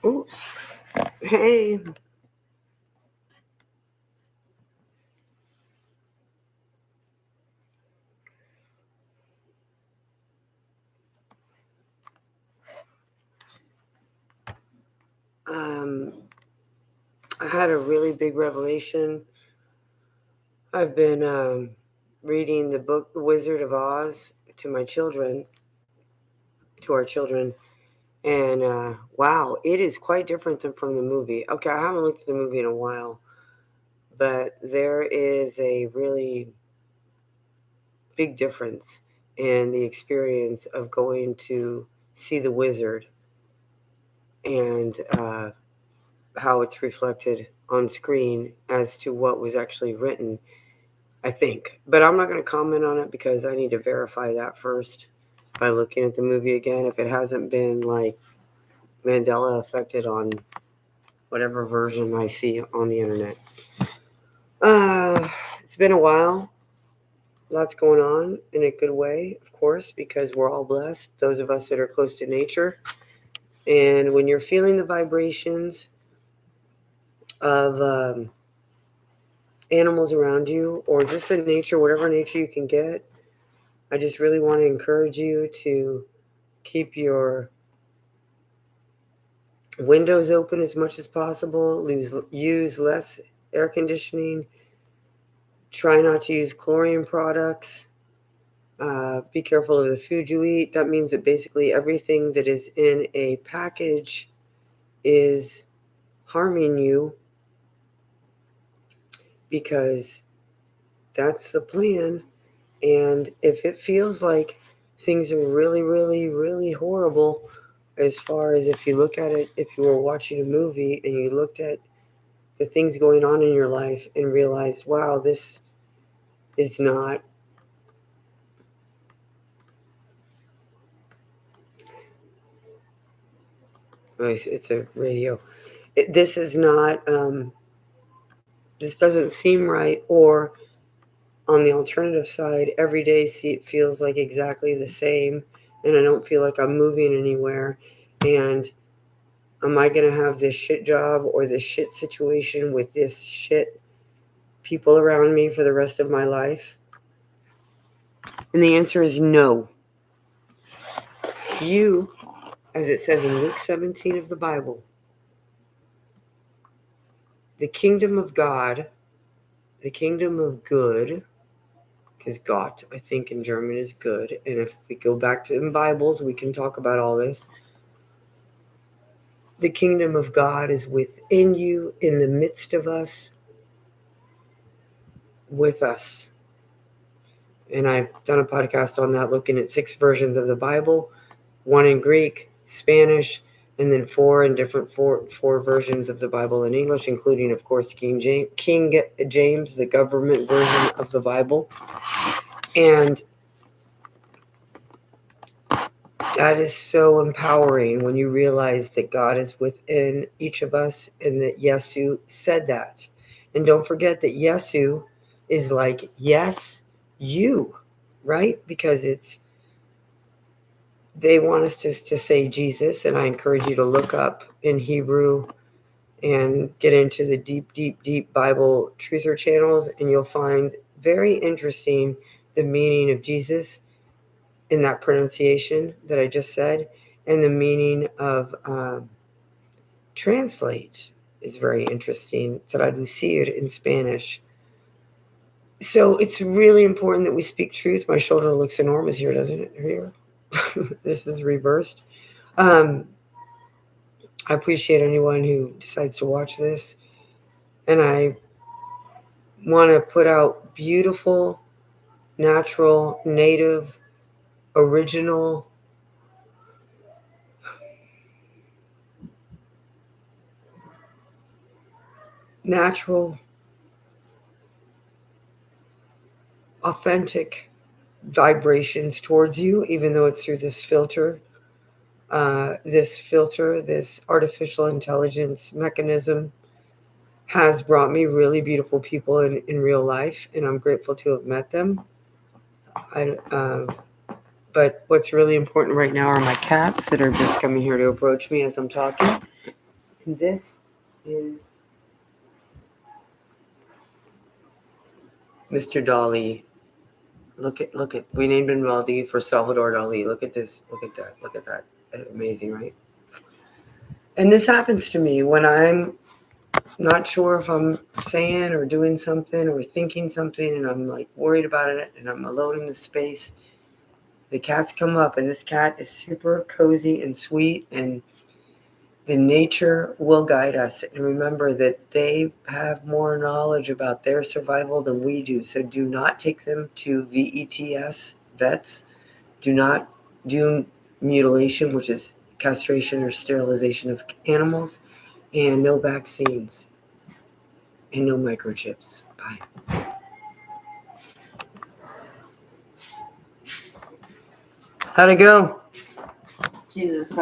Oops. Hey. Um, I had a really big revelation. I've been reading the book The Wizard of Oz to my children, to our children, and wow, it is quite different than from the movie. Okay, I haven't looked at the movie in a while, but there is a really big difference in the experience of going to see the wizard and how it's reflected on screen as to what was actually written, I think. But I'm not going to comment on it because I need to verify that first by looking at the movie again. If it hasn't been like Mandela affected on whatever version I see on the internet. It's been a while. Lots going on in a good way, of course, because we're all blessed, those of us that are close to nature. And when you're feeling the vibrations of animals around you or just in nature, whatever nature you can get, I just really want to encourage you to keep your windows open as much as possible, use less air conditioning, try not to use chlorine products, be careful of the food you eat. That means that basically everything that is in a package is harming you because that's the plan. And if it feels like things are really, really, really horrible, as far as if you look at it, if you were watching a movie and you looked at the things going on in your life and realized, wow, this is not it's a radio. This is not this doesn't seem right. Or on the alternative side, every day it feels like exactly the same and I don't feel like I'm moving anywhere. And am I going to have this shit job or this shit situation with this shit people around me for the rest of my life? And the answer is no. You, as it says in Luke 17 of the Bible, the kingdom of God, the kingdom of good, because Gott, I think in German is good. And if we go back to in Bibles, we can talk about all this. The kingdom of God is within you, in the midst of us, with us. And I've done a podcast on that, looking at 6 versions of the Bible, 1 in Greek, Spanish, and then 4 in different four versions of the Bible in English, including, of course, King James, the government version of the Bible. And that is so empowering when you realize that God is within each of us and that Yesu said that. And don't forget that Yesu is like, yes, you, right? Because they want us to say Jesus, and I encourage you to look up in Hebrew and get into the deep, deep, deep Bible truther channels, and you'll find very interesting the meaning of Jesus in that pronunciation that I just said, and the meaning of translate is very interesting. Traducir in Spanish. So it's really important that we speak truth. My shoulder looks enormous here, doesn't it? Here. This is reversed. I appreciate anyone who decides to watch this. And I want to put out beautiful, natural, native, original, authentic vibrations towards you, even though it's through this filter. This artificial intelligence mechanism has brought me really beautiful people in real life, and I'm grateful to have met them. But what's really important right now are my cats that are just coming here to approach me as I'm talking. And this is Mr. Dali. Look at. We named him Dali for Salvador Dali. Look at this. Look at that. Amazing, right? And this happens to me when I'm not sure if I'm saying or doing something or thinking something, and I'm like worried about it, and I'm alone in the space. The cats come up, and this cat is super cozy and sweet, and the nature will guide us. And remember that they have more knowledge about their survival than we do. So do not take them to VETS, vets. Do not do mutilation, which is castration or sterilization of animals, and no vaccines and no microchips. Bye. How'd it go? Jesus.